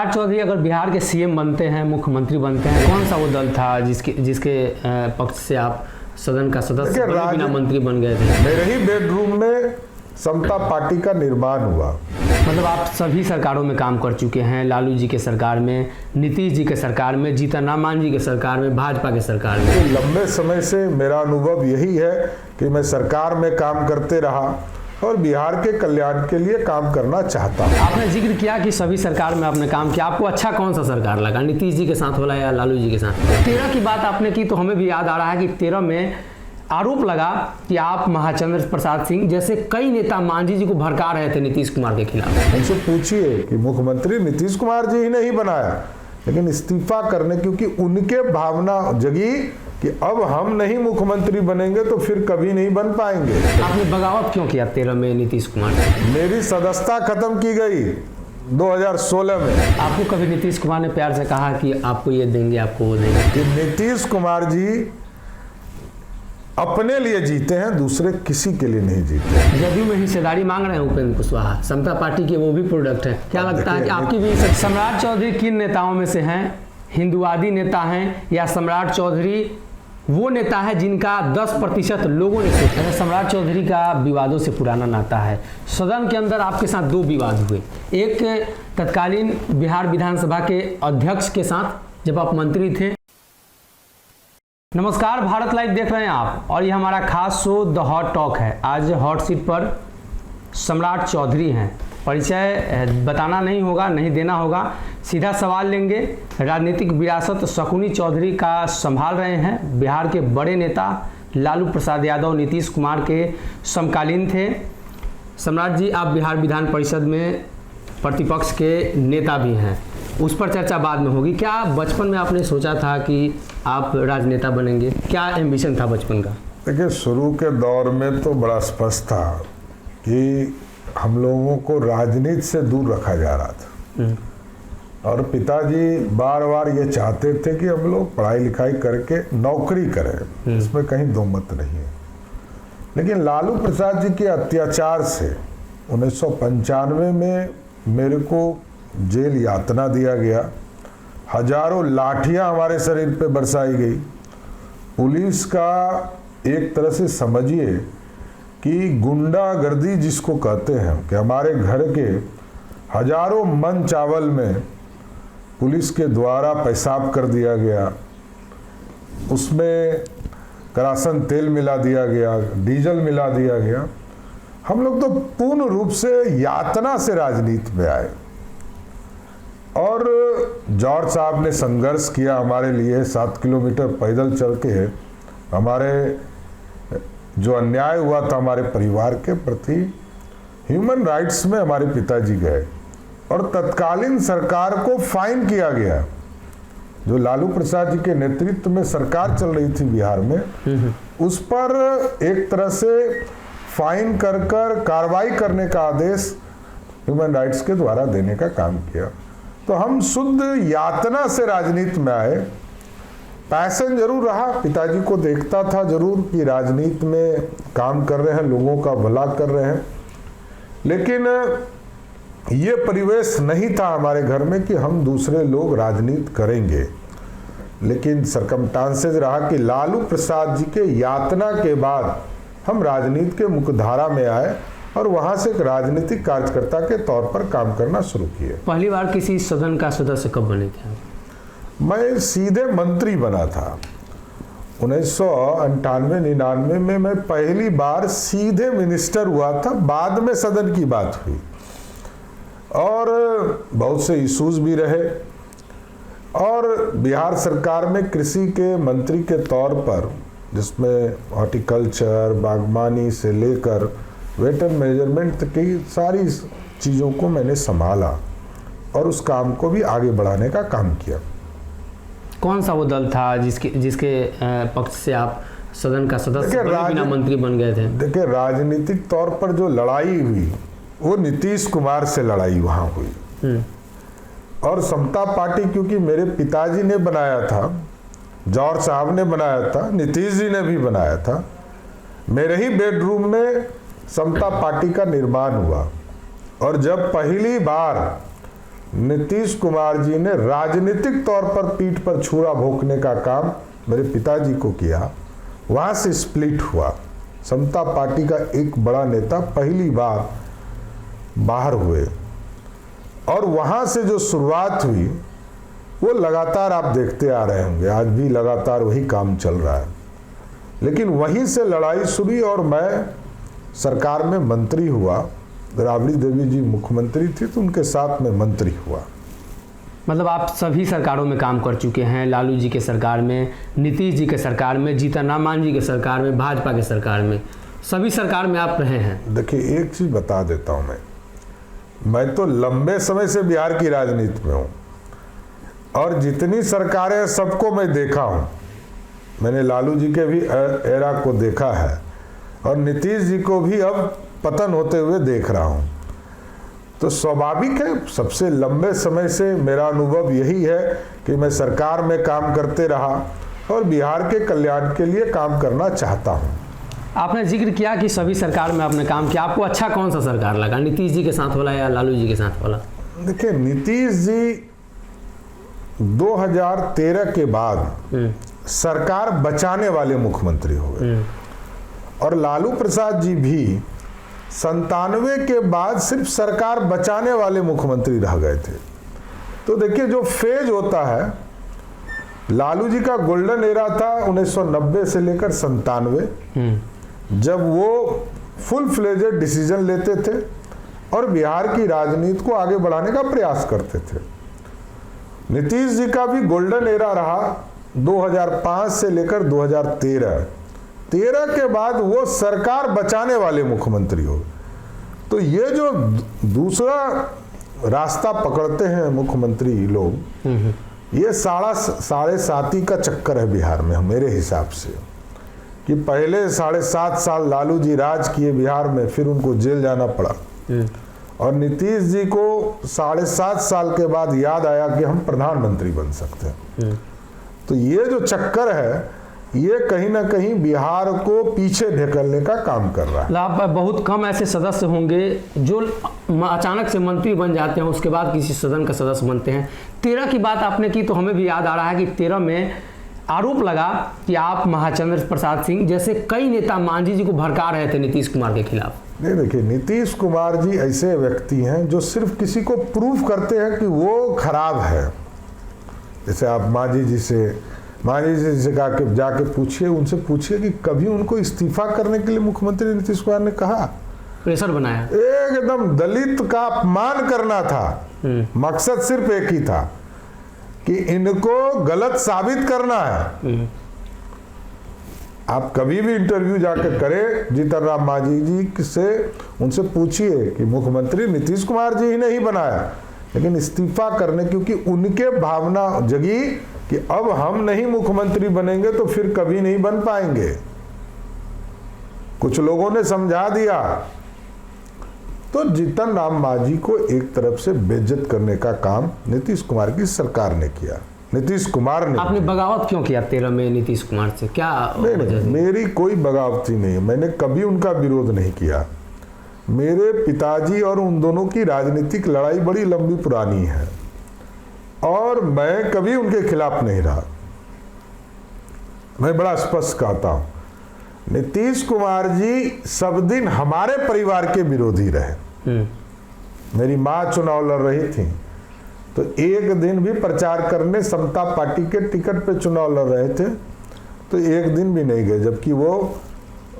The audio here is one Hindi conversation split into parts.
सम्राट चौधरी अगर बिहार के सीएम बनते हैं, मुख्यमंत्री बनते हैं, कौन सा वो दल था जिसके पक्ष से आप सदन का सदस्य बिना मंत्री बन गए थे? मेरे ही बेडरूम में समता पार्टी का निर्माण हुआ। मतलब आप सभी सरकारों में काम कर चुके हैं, लालू जी के सरकार में, नीतीश जी के सरकार में, जीतन राम जी के सरकार में, भाजपा के सरकार में। तो लंबे समय से मेरा अनुभव यही है कि मैं सरकार में काम करते रहा और बिहार के कल्याण के लिए काम करना चाहता हूँ। आपने जिक्र किया कि सभी सरकार में आपने काम किया, आपको अच्छा कौन सा सरकार लगा, नीतीश जी के साथ होला या लालू जी के साथ? 13 की बात आपने की तो हमें भी याद आ रहा है कि 13 में आरोप लगा कि आप महाचंद्र प्रसाद सिंह जैसे कई नेता मांझी जी को भड़का रहे थे नीतीश कुमार के खिलाफ। उनसे पूछिए कि मुख्यमंत्री नीतीश कुमार जी ही नहीं बनाया, लेकिन इस्तीफा करने क्योंकि उनके भावना जगी कि अब हम नहीं मुख्यमंत्री बनेंगे तो फिर कभी नहीं बन पाएंगे। आपने बगावत क्यों किया 13 में नीतीश कुमार से? मेरी सदस्यता खत्म की गई 2016 में। आपको कभी नीतीश कुमार ने प्यार से कहा कि आपको ये देंगे, आपको वो देंगे? कि नीतीश कुमार जी अपने लिए जीते हैं, दूसरे किसी के लिए नहीं जीते। जदयू में हिस्सेदारी मांग रहे हैं उपेंद्र कुशवाहा, समता पार्टी के वो भी प्रोडक्ट है। क्या लगता है कि आपकी भी? सम्राट चौधरी किन नेताओं में से हैं? हिंदुवादी नेता हैं या सम्राट चौधरी वो नेता है जिनका 10% लोगों ने सोचा? सम्राट चौधरी का विवादों से पुराना नाता है। सदन के अंदर आपके साथ 2 विवाद हुए, एक तत्कालीन बिहार विधानसभा के अध्यक्ष के साथ जब आप मंत्री थे। नमस्कार, भारत लाइव देख रहे हैं आप और ये हमारा खास शो द हॉट टॉक है। आज हॉट सीट पर सम्राट चौधरी हैं। परिचय बताना नहीं होगा, नहीं देना होगा, सीधा सवाल लेंगे। राजनीतिक विरासत शकुनी चौधरी का संभाल रहे हैं। बिहार के बड़े नेता लालू प्रसाद यादव नीतीश कुमार के समकालीन थे। सम्राट जी, आप बिहार विधान परिषद में प्रतिपक्ष के नेता भी हैं, उस पर चर्चा बाद में होगी। क्या बचपन में आपने सोचा था कि आप राजनेता बनेंगे? क्या एम्बिशन था बचपन का? देखिए, शुरू के दौर में तो बड़ा स्पष्ट था कि हम लोगों को राजनीति से दूर रखा जा रहा था और पिताजी बार बार ये चाहते थे कि हम लोग पढ़ाई लिखाई करके नौकरी करें, इसमें कहीं दो मत नहीं है। लेकिन लालू प्रसाद जी के अत्याचार से 1995 में मेरे को जेल यातना दिया गया, हजारों लाठियां हमारे शरीर पे बरसाई गई। पुलिस का एक तरह से समझिए कि गुंडागर्दी जिसको कहते हैं कि हमारे घर के हजारों मन चावल में पुलिस के द्वारा पेशाब कर दिया गया, उसमें करासन तेल मिला दिया गया, डीजल मिला दिया गया। हम लोग तो पूर्ण रूप से यातना से राजनीति में आए और जॉर्ज साहब ने संघर्ष किया हमारे लिए, 7 किलोमीटर पैदल चल के हमारे जो अन्याय हुआ था हमारे परिवार के प्रति, ह्यूमन राइट्स में हमारे पिताजी गए और तत्कालीन सरकार को फाइन किया गया। जो लालू प्रसाद जी के नेतृत्व में सरकार चल रही थी बिहार में, उस पर एक तरह से फाइन कर कार्रवाई करने का आदेश ह्यूमन राइट्स के द्वारा देने का काम किया। तो हम शुद्ध यातना से राजनीति में आए। पैशन जरूर रहा, पिताजी को देखता था जरूर कि राजनीति में काम कर रहे हैं, लोगों का भला कर रहे हैं, लेकिन ये परिवेश नहीं था हमारे घर में कि हम दूसरे लोग राजनीति करेंगे। लेकिन सरकमस्टांसेस रहा कि लालू प्रसाद जी के यातना के बाद हम राजनीति के मुख्यधारा में आए और वहां से एक राजनीतिक कार्यकर्ता के तौर पर काम करना शुरू किए। पहली बार किसी सदन का सदस्य कब बने थे? मैं सीधे मंत्री बना था 1998-99 में। मैं पहली बार सीधे मिनिस्टर हुआ था, बाद में सदन की बात हुई और बहुत से इश्यूज भी रहे और बिहार सरकार में कृषि के मंत्री के तौर पर, जिसमें हॉर्टिकल्चर, बागवानी से लेकर वेट एंड मेजरमेंट की सारी चीज़ों को मैंने संभाला और उस काम को भी आगे बढ़ाने का काम किया। कौन सा वो दल था जिसके पक्ष से आप सदन का सदस्य बिना मंत्री बन गए थे? देखिए, राजनीतिक तौर पर जो लड़ाई हुई वो नीतीश कुमार से लड़ाई वहां हुई और समता पार्टी क्योंकि मेरे पिताजी ने बनाया था, जॉर्ज साहब ने बनाया था, नीतीश जी ने भी बनाया था। मेरे ही बेडरूम में समता पार्टी का निर्माण हुआ और जब पहली बार नीतीश कुमार जी ने राजनीतिक तौर पर पीठ पर छुरा भोंकने का काम मेरे पिताजी को किया, वहां से स्प्लिट हुआ। समता पार्टी का एक बड़ा नेता पहली बार बाहर हुए और वहां से जो शुरुआत हुई वो लगातार आप देखते आ रहे होंगे, आज भी लगातार वही काम चल रहा है। लेकिन वहीं से लड़ाई शुरू और मैं सरकार में मंत्री हुआ। राबड़ी देवी जी मुख्यमंत्री थी तो उनके साथ में मंत्री हुआ। मतलब आप सभी सरकारों में काम कर चुके हैं, लालू जी के सरकार में, नीतीश जी के सरकार में, जीतन राम मांझी के सरकार में, भाजपा के सरकार में, सभी सरकार में आप रहे हैं। देखिए एक चीज बता देता हूं, मैं तो लंबे समय से बिहार की राजनीति में हूं और जितनी सरकारें सबको मैं देखा हूं। मैंने लालू जी के भी एरा को देखा है और नीतीश जी को भी अब पतन होते हुए देख रहा हूं। तो स्वाभाविक है, सबसे लंबे समय से मेरा अनुभव यही है कि मैं सरकार में काम करते रहा और बिहार के कल्याण के लिए काम करना चाहता हूं। आपने जिक्र किया कि सभी सरकार में आपने काम किया, आपको अच्छा कौन सा सरकार लगा, नीतीश जी के साथ वाला या लालू जी के साथ वाला? देखिए नीतीश जी 2013 के बाद सरकार बचाने वाले मुख्यमंत्री हो गए और लालू प्रसाद जी भी 97 के बाद सिर्फ सरकार बचाने वाले मुख्यमंत्री रह गए थे। तो देखिए जो फेज होता है, लालू जी का गोल्डन एरा था 1990 से लेकर 97, जब वो फुल फ्लेजेड डिसीजन लेते थे और बिहार की राजनीति को आगे बढ़ाने का प्रयास करते थे। नीतीश जी का भी गोल्डन एरा रहा 2005 से लेकर 2013 के बाद वो सरकार बचाने वाले मुख्यमंत्री हो। तो ये जो दूसरा रास्ता पकड़ते हैं मुख्यमंत्री लोग, ये साढ़े साती का चक्कर है बिहार में मेरे हिसाब से, कि पहले 7.5 साल लालू जी राज किए बिहार में, फिर उनको जेल जाना पड़ा और नीतीश जी को 7.5 साल के बाद याद आया कि हम प्रधानमंत्री बन सकते हैं। तो ये जो चक्कर है ये कहीं ना कहीं बिहार को पीछे ढकेलने का काम कर रहा है। आप बहुत कम ऐसे सदस्य होंगे जो अचानक से मंत्री बन जाते हैं, उसके बाद किसी सदन का सदस्य बनते हैं। 13 की बात आपने की तो हमें भी याद आ रहा है कि 13 में आरोप लगा कि आप महाचंद्र प्रसाद सिंह जैसे कई नेता मांझी जी को भड़का रहे थे नीतीश कुमार के खिलाफ। नहीं देखिए, नीतीश कुमार जी ऐसे व्यक्ति हैं जो सिर्फ किसी को प्रूफ करते हैं कि वो खराब है। जैसे आप मांझी जी से जाके पूछिए, उनसे पूछिए कि कभी उनको इस्तीफा करने के लिए मुख्यमंत्री नीतीश कुमार ने कहा? प्रेशर बनाया, एकदम दलित का अपमान करना था। मकसद सिर्फ एक ही था कि इनको गलत साबित करना है। आप कभी भी इंटरव्यू जाकर करें जीतन राम मांझी जी से, उनसे पूछिए कि मुख्यमंत्री नीतीश कुमार जी ही नहीं बनाया, लेकिन इस्तीफा करने, क्योंकि उनके भावना जगी कि अब हम नहीं मुख्यमंत्री बनेंगे तो फिर कभी नहीं बन पाएंगे। कुछ लोगों ने समझा दिया। तो जीतन राम मांझी को एक तरफ से बेइज्जत करने का काम नीतीश कुमार की सरकार ने किया। नीतीश कुमार ने, आपने बगावत क्यों किया 13 में नीतीश कुमार से? क्या नहीं, मेरी कोई बगावती नहीं है, मैंने कभी उनका विरोध नहीं किया। मेरे पिताजी और उन दोनों की राजनीतिक लड़ाई बड़ी लंबी पुरानी है और मैं कभी उनके खिलाफ नहीं रहा। मैं बड़ा स्पष्ट कहता हूं, नीतीश कुमार जी सब दिन हमारे परिवार के विरोधी रहे। मेरी माँ चुनाव लड़ रही थी तो एक दिन भी प्रचार करने समता पार्टी के टिकट पे चुनाव लड़ रहे थे तो एक दिन भी नहीं गए, जबकि वो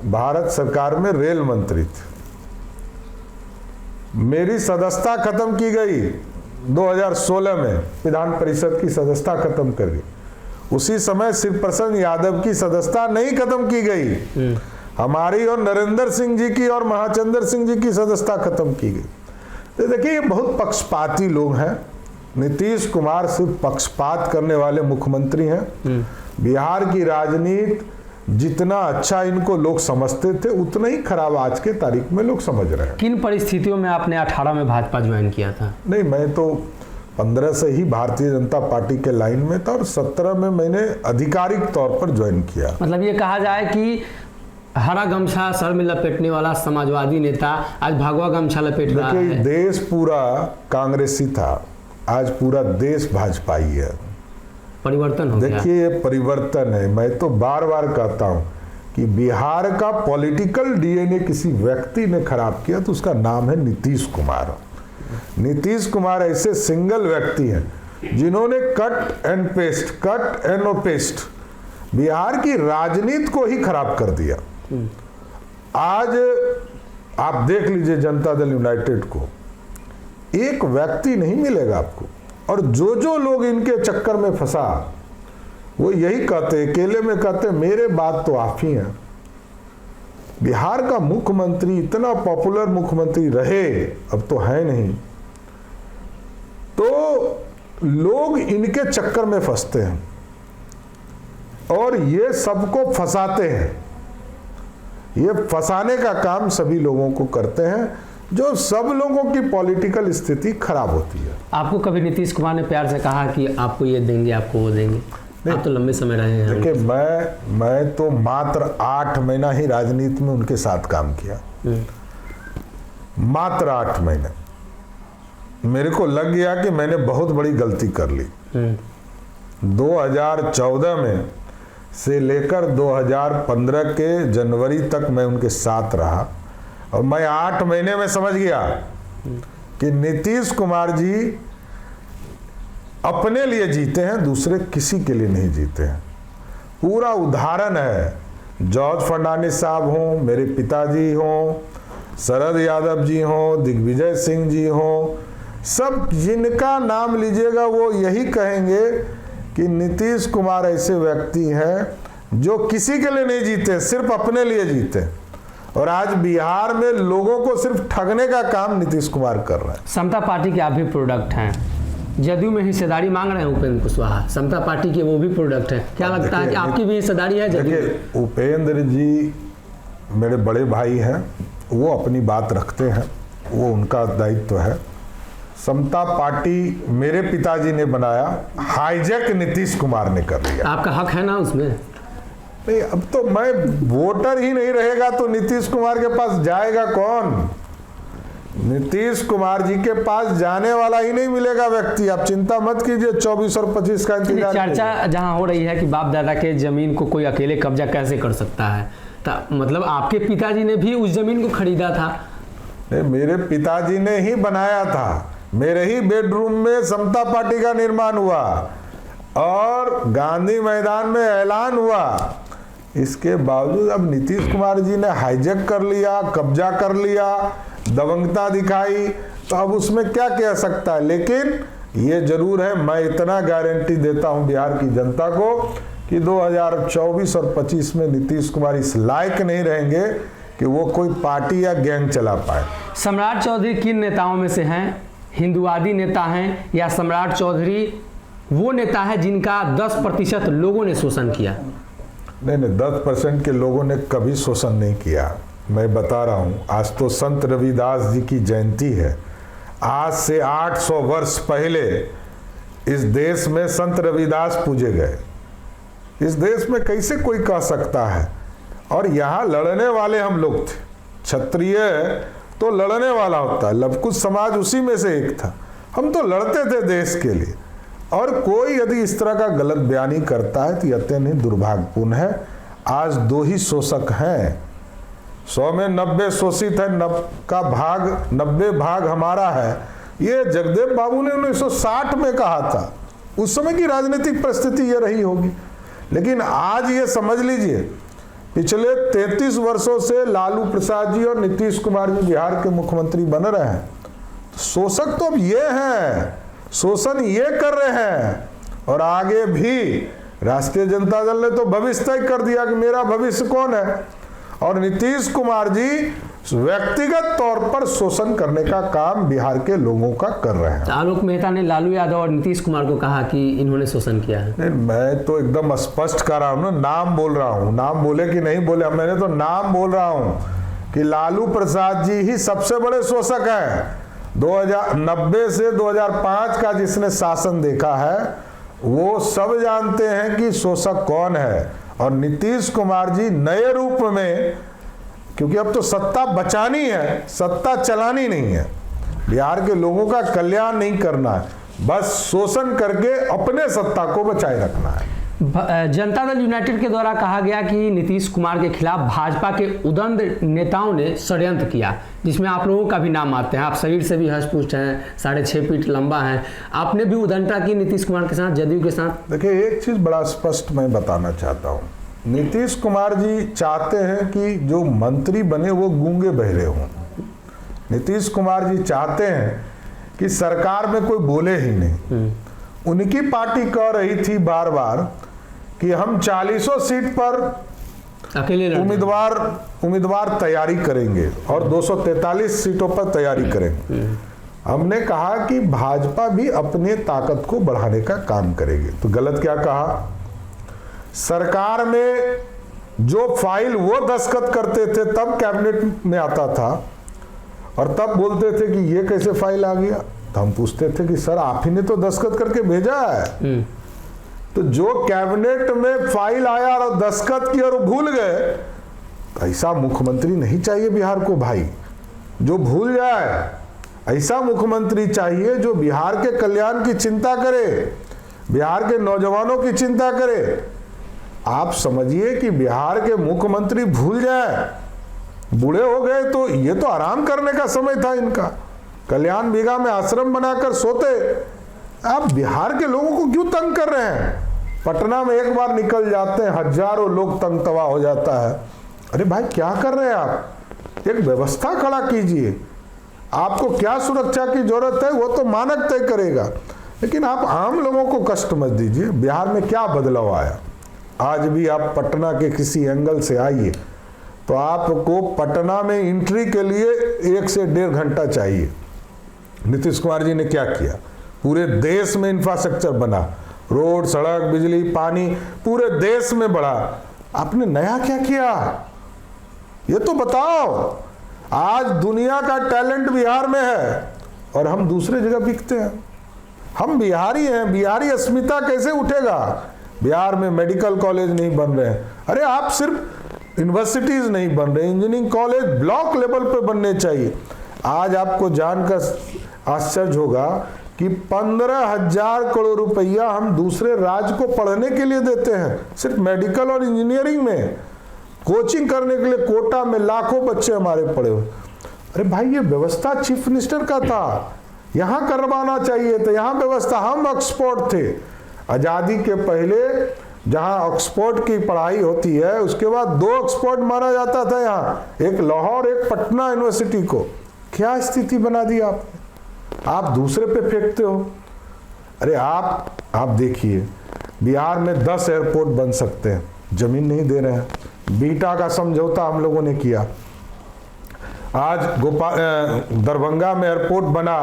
भारत सरकार में रेल मंत्री थे। मेरी सदस्यता खत्म की गई 2016 में, विधान परिषद की सदस्यता खत्म कर गई। उसी समय शिव प्रसन्न यादव की सदस्यता नहीं खत्म की गई, हमारी और नरेंद्र सिंह जी की और महाचंद्र सिंह जी की सदस्यता खत्म की गई। तो देखिए ये बहुत पक्षपाती लोग हैं। नीतीश कुमार सिर्फ पक्षपात करने वाले मुख्यमंत्री हैं। बिहार की राजनीति जितना अच्छा इनको लोग समझते थे उतना ही खराब आज के तारीख में लोग समझ रहे हैं। किन परिस्थितियों में आपने 18 में भाजपा ज्वाइन किया था? नहीं, मैं तो 15 से ही भारतीय जनता पार्टी के लाइन में था और 17 में मैंने आधिकारिक तौर पर ज्वाइन किया। मतलब ये कहा जाए कि हरा गमछा सर में लपेटने वाला समाजवादी नेता आज भगवा गमछा लपेट रहा है। देश पूरा कांग्रेसी था, आज पूरा देश भाजपाई है। परिवर्तन हो गया। देखिए ये परिवर्तन है। मैं तो बार बार कहता हूं कि बिहार का पॉलिटिकल डीएनए किसी व्यक्ति ने खराब किया तो उसका नाम है नीतीश कुमार। नीतीश कुमार ऐसे सिंगल व्यक्ति हैं जिन्होंने कट एंड पेस्ट बिहार की राजनीति को ही खराब कर दिया। आज आप देख लीजिए जनता दल यूनाइटेड को, एक व्यक्ति नहीं मिलेगा आपको, और जो लोग इनके चक्कर में फंसा वो यही कहते, अकेले में कहते मेरे बात तो आप ही हैं। बिहार का मुख्यमंत्री इतना पॉपुलर मुख्यमंत्री रहे, अब तो है नहीं, तो लोग इनके चक्कर में फंसते हैं और ये सबको फंसाते हैं। ये फंसाने का काम सभी लोगों को करते हैं, जो सब लोगों की पॉलिटिकल स्थिति खराब होती है। आपको कभी नीतीश कुमार ने प्यार से कहा कि आपको ये देंगे, आपको वो देंगे? आप तो लंबे समय रहे हैं। देखिए मैं तो मात्र 8 महीना ही राजनीति में उनके साथ काम किया, मात्र 8 महीने। मेरे को लग गया कि मैंने बहुत बड़ी गलती कर ली। 2014 में से लेकर 2015 के जनवरी तक मैं उनके साथ रहा और मैं 8 महीने में समझ गया कि नीतीश कुमार जी अपने लिए जीते हैं, दूसरे किसी के लिए नहीं जीते हैं। पूरा उदाहरण है, जॉर्ज फर्नांडिस साहब हों, मेरे पिताजी हों, शरद यादव जी हों, दिग्विजय सिंह जी हों, सब जिनका नाम लीजिएगा वो यही कहेंगे कि नीतीश कुमार ऐसे व्यक्ति हैं जो किसी के लिए नहीं जीते, सिर्फ अपने लिए जीते। और आज बिहार में लोगों को सिर्फ ठगने का काम नीतीश कुमार कर रहे हैं। समता पार्टी के आप भी प्रोडक्ट हैं, जदयू में हिस्सेदारी मांग रहे हैं उपेंद्र कुशवाहा, समता पार्टी के वो भी प्रोडक्ट हैं। क्या लगता है कि आपकी भी हिस्सेदारी है जदयू? देखिए उपेंद्र जी मेरे बड़े भाई हैं, वो अपनी बात रखते हैं, वो उनका दायित्व है। समता पार्टी मेरे पिताजी ने बनाया, हाईजैक नीतीश कुमार ने कर लिया। आपका हक है ना उसमें? नहीं, अब तो मैं वोटर ही नहीं रहेगा तो नीतीश कुमार के पास जाएगा कौन? नीतीश कुमार जी के पास जाने वाला ही नहीं मिलेगा व्यक्ति। आप चिंता मत कीजिए, 24 और 25 का इंतजार। चर्चा जहां हो रही है कि बाप दादा के जमीन को कोई अकेले कब्जा कैसे कर सकता है, मतलब आपके पिताजी ने भी उस जमीन को खरीदा था? नहीं, मेरे पिताजी ने ही बनाया था। मेरे ही बेडरूम में समता पार्टी का निर्माण हुआ और गांधी मैदान में ऐलान हुआ। इसके बावजूद अब नीतीश कुमार जी ने हाईजैक कर लिया, कब्जा कर लिया, दबंगता दिखाई, तो अब उसमें क्या कह सकता है। लेकिन ये जरूर है, मैं इतना गारंटी देता हूं बिहार की जनता को कि 2024 और 25 में नीतीश कुमार इस लायक नहीं रहेंगे कि वो कोई पार्टी या गैंग चला पाए। सम्राट चौधरी किन नेताओं में से हैं? हिंदुवादी नेता हैं या सम्राट चौधरी वो नेता है जिनका 10% लोगों ने शोषण किया? नहीं, 10% के लोगों ने कभी शोषण नहीं किया। मैं बता रहा हूँ, आज तो संत रविदास जी की जयंती है। आज से 800 वर्ष पहले इस देश में संत रविदास पूजे गए। इस देश में कैसे कोई कह सकता है? और यहाँ लड़ने वाले हम लोग थे। क्षत्रिय तो लड़ने वाला होता है, लवकुश समाज उसी में से एक था। हम तो लड़ते थे देश के लिए। और कोई यदि इस तरह का गलत बयानी करता है तो ये अत्यंत ही दुर्भाग्यपूर्ण है। आज 2 ही शोषक हैं, 100 में 90 शोषित है, 90 भाग हमारा है। ये जगदेव बाबू ने 1960 में कहा था। उस समय की राजनीतिक परिस्थिति ये रही होगी। लेकिन आज ये समझ लीजिए, पिछले 33 वर्षों से लालू प्रसाद जी और नीतीश कुमार जी बिहार के मुख्यमंत्री बन रहे हैं। शोषक तो अब ये हैं, शोषण ये कर रहे हैं। और आगे भी राष्ट्रीय जनता दल ने तो भविष्य तय कर दिया कि मेरा भविष्य कौन है। और नीतीश कुमार जी व्यक्तिगत तौर पर शोषण करने का काम बिहार के लोगों का कर रहे हैं। आलोक मेहता ने लालू यादव और नीतीश कुमार को कहा कि इन्होंने शोषण किया है। नहीं, मैं तो एकदम स्पष्ट कर रहा हूँ ना, नाम बोल रहा हूँ। नाम बोले कि नहीं बोले, मैंने तो नाम बोल रहा हूँ कि लालू प्रसाद जी ही सबसे बड़े शोषक हैं। 2090 से 2005 का जिसने शासन देखा है वो सब जानते हैं कि शोषक कौन है। और नीतीश कुमार जी नए रूप में, क्योंकि अब तो सत्ता बचानी है, सत्ता चलानी नहीं है, बिहार के लोगों का कल्याण नहीं करना है, बस शोषण करके अपने सत्ता को बचाए रखना है। जनता दल यूनाइटेड के द्वारा कहा गया कि नीतीश कुमार के खिलाफ भाजपा के उदंड नेताओं ने षड्यंत्र किया, जिसमें आप लोगों का भी नाम आते हैं। आप शरीर से भी हष्ट-पुष्ट हैं, 6.5 फीट लंबा हैं, आपने भी उदंडता की नीतीश कुमार के साथ, जदयू के साथ। देखिए, एक चीज बड़ा स्पष्ट मैं बताना चाहता हूँ, नीतीश कुमार जी चाहते हैं कि जो मंत्री बने वो गूंगे बहरे हों। नीतीश कुमार जी चाहते हैं कि सरकार में कोई बोले ही नहीं। उनकी पार्टी कह रही थी बार बार कि हम 40 सीट पर अकेले उम्मीदवार तैयारी करेंगे और 243 सीटों पर तैयारी करेंगे। हमने कहा कि भाजपा भी अपने ताकत को बढ़ाने का काम करेगी। तो गलत क्या कहा? सरकार में जो फाइल वो दस्तखत करते थे तब कैबिनेट में आता था और तब बोलते थे कि ये कैसे फाइल आ गया। तो हम पूछते थे कि सर आप ही ने तो दस्तखत करके भेजा है। तो जो कैबिनेट में फाइल आया और दस्तखत की और भूल गए, ऐसा मुख्यमंत्री नहीं चाहिए बिहार को भाई, जो भूल जाए। ऐसा मुख्यमंत्री चाहिए जो बिहार के कल्याण की चिंता करे, बिहार के नौजवानों की चिंता करे। आप समझिए कि बिहार के मुख्यमंत्री भूल जाए, बूढ़े हो गए तो ये तो आराम करने का समय था इनका, कल्याण बिगा में आश्रम बनाकर सोते। आप बिहार के लोगों को क्यों तंग कर रहे हैं? पटना में एक बार निकल जाते हैं, हजारों लोग तंग तवा हो जाता है। अरे भाई क्या कर रहे हैं आप? एक व्यवस्था खड़ा कीजिए। आपको क्या सुरक्षा की जरूरत है वो तो मानक तय करेगा, लेकिन आप आम लोगों को कष्ट मत दीजिए। बिहार में क्या बदलाव आया? आज भी आप पटना के किसी एंगल से आइए तो आपको पटना में एंट्री के लिए 1 से 1.5 घंटा चाहिए। नीतीश कुमार जी ने क्या किया? पूरे देश में इंफ्रास्ट्रक्चर बना, रोड, सड़क, बिजली, पानी पूरे देश में बढ़ा। आपने नया क्या किया ये तो बताओ। आज दुनिया का टैलेंट बिहार में है और हम दूसरे जगह बिकते हैं। हम बिहारी हैं, बिहारी अस्मिता कैसे उठेगा? बिहार में मेडिकल कॉलेज नहीं बन रहे हैं। अरे आप सिर्फ यूनिवर्सिटीज नहीं बन रहे, इंजीनियरिंग कॉलेज ब्लॉक लेवल पे बनने चाहिए। आज आपको जानकर आश्चर्य होगा कि 15,000 करोड़ रुपया हम दूसरे राज्य को पढ़ने के लिए देते हैं, सिर्फ मेडिकल और इंजीनियरिंग में कोचिंग करने के लिए कोटा में लाखों बच्चे हमारे पढ़े हुए। अरे भाई ये व्यवस्था चीफ मिनिस्टर का था, यहाँ करवाना चाहिए था। यहाँ व्यवस्था, हम ऑक्सफोर्ड थे आजादी के पहले, जहाँ ऑक्सफोर्ड की पढ़ाई होती है उसके बाद 2 ऑक्सफोर्ड माना जाता था यहाँ, एक लाहौर एक पटना यूनिवर्सिटी को। क्या स्थिति बना दी आपने? आप दूसरे पे फेंकते हो। अरे आप देखिए बिहार में 10 एयरपोर्ट बन सकते हैं, जमीन नहीं दे रहे हैं। बीटा का समझौता हम लोगों ने किया, आज दरभंगा में एयरपोर्ट बना,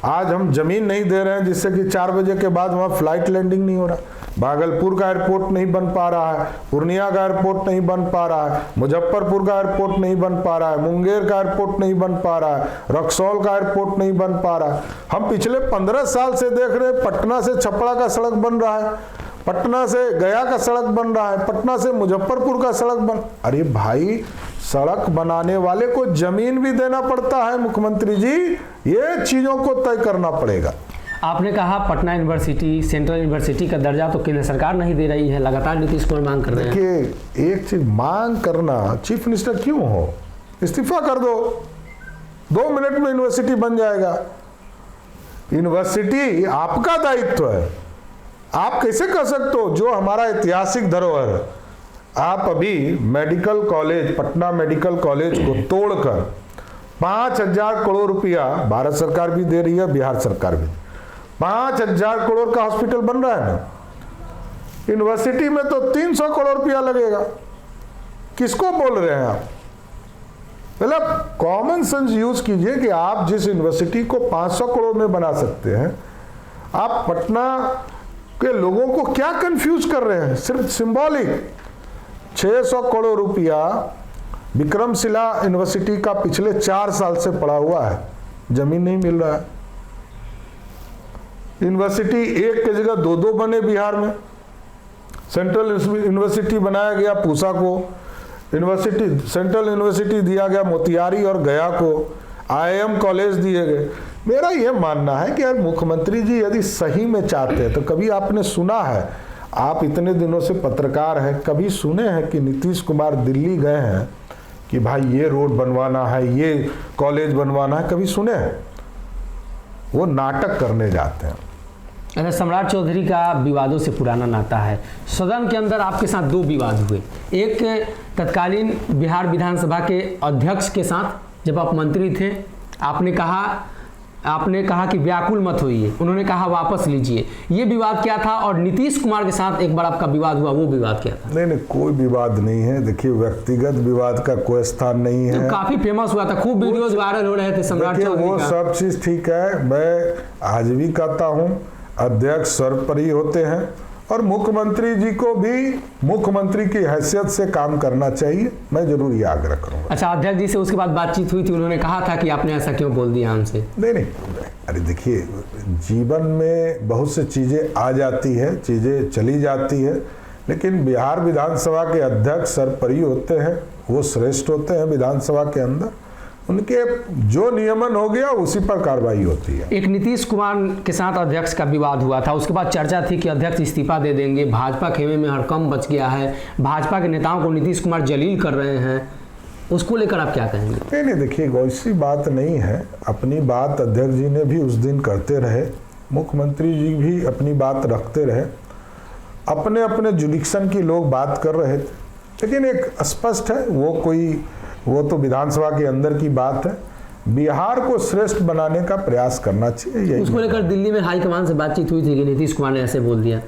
आज हम जमीन नहीं दे रहे हैं जिससे कि 4 बजे के बाद वहाँ फ्लाइट लैंडिंग नहीं हो रहा। भागलपुर का एयरपोर्ट नहीं बन पा रहा है, पूर्णिया का एयरपोर्ट नहीं बन पा रहा है, मुजफ्फरपुर का एयरपोर्ट नहीं बन पा रहा है, मुंगेर का एयरपोर्ट नहीं बन पा रहा है, रक्सौल का एयरपोर्ट नहीं बन पा रहा है। हम पिछले 15 साल से देख रहे हैं, पटना से छपरा का सड़क बन रहा है, पटना से गया का सड़क बन रहा है, पटना से मुजफ्फरपुर का सड़क बन। अरे भाई सड़क बनाने वाले को जमीन भी देना पड़ता है मुख्यमंत्री जी, ये चीजों को तय करना पड़ेगा। आपने कहा पटना यूनिवर्सिटी सेंट्रल यूनिवर्सिटी का दर्जा तो केंद्र सरकार नहीं दे रही है, लगातार नीतीश कुमार मांग कर रहे हैं। देखिए एक चीज मांग करना, चीफ मिनिस्टर क्यों हो, इस्तीफा कर दो, 2 मिनट में यूनिवर्सिटी बन जाएगा। यूनिवर्सिटी आपका दायित्व है, आप कैसे कर सकते हो? जो हमारा ऐतिहासिक धरोहर है, आप अभी medical college, Patna medical college को तोड़कर 5,000 करोड़ रुपया भारत सरकार भी दे रही है, बिहार सरकार भी, 5,000 करोड़ का हॉस्पिटल बन रहा है ना। यूनिवर्सिटी में तो 300 करोड़ रुपया लगेगा। किसको बोल रहे हैं आप? मतलब कॉमन सेंस यूज कीजिए कि आप जिस यूनिवर्सिटी को 500 करोड़ में बना सकते हैं, आप पटना के लोगों को क्या कंफ्यूज कर रहे हैं? सिर्फ सिंबॉलिक 600 करोड़ रुपया विक्रमशिला यूनिवर्सिटी का पिछले 4 साल से पड़ा हुआ है, जमीन नहीं मिल रहा है। यूनिवर्सिटी एक की जगह 2 बने बिहार में। सेंट्रल यूनिवर्सिटी बनाया गया पूसा को, सेंट्रल यूनिवर्सिटी दिया गया मोतिहारी और गया को, IIM कॉलेज दिए गए। मेरा यह मानना है कि यार मुख्यमंत्री जी यदि सही में चाहते हैं तो कभी आपने सुना है, आप इतने दिनों से पत्रकार हैं, कभी सुने हैं कि नीतीश कुमार दिल्ली गए हैं कि भाई ये रोड बनवाना है, ये कॉलेज बनवाना है? कभी सुने हैं? वो नाटक करने जाते हैं। अच्छा, सम्राट चौधरी का विवादों से पुराना नाता है। सदन के अंदर आपके साथ दो विवाद हुए। एक तत्कालीन बिहार विधानसभा के अध्यक्ष के साथ, जब आप मंत्री थे, आपने कहा कि व्याकुल मत होइए, उन्होंने कहा वापस लीजिए। ये विवाद क्या था? और नीतीश कुमार के साथ एक बार आपका विवाद हुआ, वो विवाद क्या था? नहीं, कोई विवाद नहीं है। देखिए, व्यक्तिगत विवाद का कोई स्थान नहीं है। तो काफी फेमस हुआ था, खूब वीडियोज वायरल हो रहे थे सम्राट चौधरी वो सब चीज ठीक है। मैं आज भी कहता हूँ, अध्यक्ष सर्वोपरि होते हैं और मुख्यमंत्री जी को भी मुख्यमंत्री की हैसियत से काम करना चाहिए। मैं जरूर ये आग्रह करूंगा। अच्छा, अध्यक्ष जी से उसके बाद बातचीत हुई थी, उन्होंने कहा था कि आपने ऐसा क्यों बोल दिया हमसे? नहीं, अरे देखिए, जीवन में बहुत से चीजें आ जाती है, चीजें चली जाती है, लेकिन बिहार विधानसभा के अध्यक्ष सर्वोपरि होते हैं, वो श्रेष्ठ होते हैं विधानसभा के अंदर। उनके जो नियमन हो गया उसी पर कार्रवाई होती है। एक नीतीश कुमार के साथ अध्यक्ष का विवाद हुआ था, उसके बाद चर्चा थी कि अध्यक्ष इस्तीफा दे देंगे, भाजपा खेमे में हड़कंप बच गया है, भाजपा के नेताओं को नीतीश कुमार जलील कर रहे हैं, उसको लेकर आप क्या कहेंगे? नहीं, देखिए, वैसी बात नहीं है। अपनी बात अध्यक्ष जी ने भी उस दिन करते रहे, मुख्यमंत्री जी भी अपनी बात रखते रहे, अपने अपने जुडिक्शन की लोग बात कर रहे थे, लेकिन एक स्पष्ट है, वो तो विधानसभा के अंदर की बात है। बिहार को श्रेष्ठ बनाने का प्रयास करना चाहिए। उसको लेकर दिल्ली में हाईकमान से बातचीत हुई थी कि नीतीश कुमार ने ऐसे बोल दिया।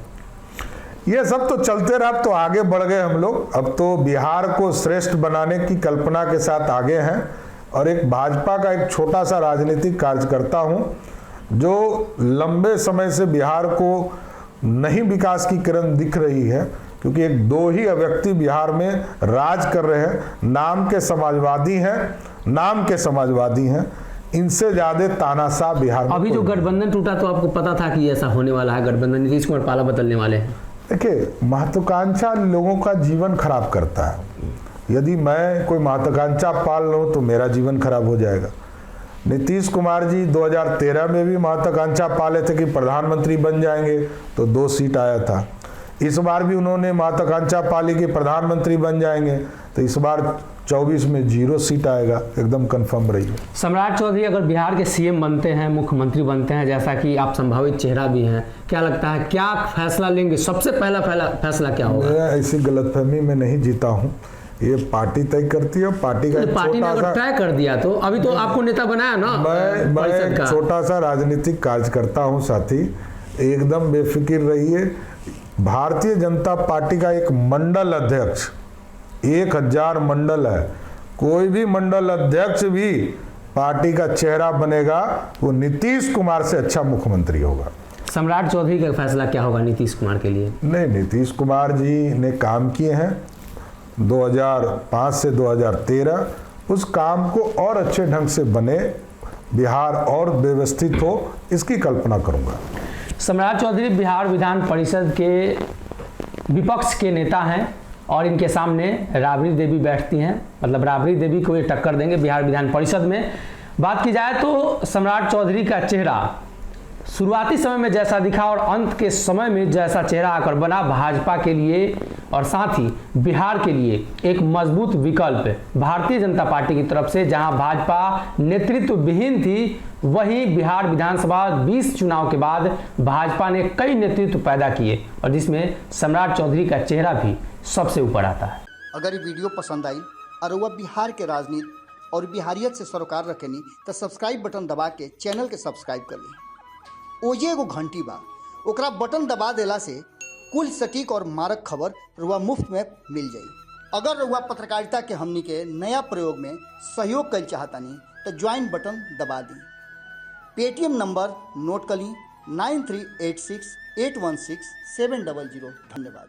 ये सब तो चलते रहा, अब तो आगे बढ़ गए हम लोग। अब तो बिहार को श्रेष्ठ बनाने की कल्पना के साथ आगे हैं। और एक भाजपा का एक छोटा सा राजनीतिक कार्यकर्ता हूं, जो लंबे समय से बिहार को नहीं विकास की किरण दिख रही है, क्योंकि एक दो ही व्यक्ति बिहार में राज कर रहे हैं, नाम के समाजवादी हैं, इनसे ज्यादा तानाशाह बिहार में। अभी जो गठबंधन टूटा तो आपको पता था कि ऐसा होने वाला है, गठबंधन नीतीश कुमार पाला बदलने वाले हैं। देखिए, महत्वाकांक्षा लोगों का जीवन खराब करता है। यदि मैं कोई महत्वाकांक्षा पाल लूँ तो मेरा जीवन खराब हो जाएगा। नीतीश कुमार जी 2013 में भी महत्वाकांक्षा पाले थे कि प्रधानमंत्री बन जाएंगे, तो 2 सीट आया था। इस बार भी उन्होंने महत्वाकांक्षा पाली कि प्रधानमंत्री बन जाएंगे, तो इस बार 24 में 0 सीट आएगा, एकदम कंफर्म रही है। सम्राट चौधरी अगर बिहार के सीएम बनते हैं, मुख्यमंत्री बनते हैं, जैसा कि आप संभावित चेहरा भी हैं, क्या लगता है क्या फैसला लेंगे? सबसे पहला फैसला क्या होगा? मैं ऐसी गलतफहमी में नहीं जीता हूँ, ये पार्टी तय करती है। पार्टी का पार्टी ने अगर तय कर दिया तो अभी तो आपको नेता बनाया ना। मैं एक छोटा सा राजनीतिक कार्यकर्ता हूँ साथी, एकदम बेफिक्र रहिए। भारतीय जनता पार्टी का एक मंडल अध्यक्ष, 1000 मंडल है, कोई भी मंडल अध्यक्ष भी पार्टी का चेहरा बनेगा, वो नीतीश कुमार से अच्छा मुख्यमंत्री होगा। सम्राट चौधरी का फैसला क्या होगा नीतीश कुमार के लिए? नहीं, नीतीश कुमार जी ने काम किए हैं 2005 से 2013, उस काम को और अच्छे ढंग से बने, बिहार और व्यवस्थित हो, इसकी कल्पना करूंगा। सम्राट चौधरी बिहार विधान परिषद के विपक्ष के नेता हैं और इनके सामने राबड़ी देवी बैठती हैं, मतलब राबड़ी देवी को ये टक्कर देंगे बिहार विधान परिषद में। बात की जाए तो सम्राट चौधरी का चेहरा शुरुआती समय में जैसा दिखा और अंत के समय में जैसा चेहरा आकर बना, भाजपा के लिए और साथ ही बिहार के लिए एक मजबूत विकल्प भारतीय जनता पार्टी की तरफ से। जहां भाजपा नेतृत्व विहीन थी, वहीं बिहार विधानसभा 20 चुनाव के बाद भाजपा ने कई नेतृत्व पैदा किए और जिसमें सम्राट चौधरी का चेहरा भी सबसे ऊपर आता है। अगर ये वीडियो पसंद आई और वह बिहार के राजनीति और बिहारियत से सरोकार रखेनी तो सब्सक्राइब बटन दबा के चैनल के सब्सक्राइब कर ली। ओजे एगो घंटी बा, ओकरा बटन दबा देला से कुल सटीक और मारक खबर रुआ मुफ्त में मिल जाई। अगर रुआ पत्रकारिता के हमनी के नया प्रयोग में सहयोग कर चाहतानी तो ज्वाइन बटन दबा दी। पेटीएम नंबर नोट कर ली 9386816700। धन्यवाद।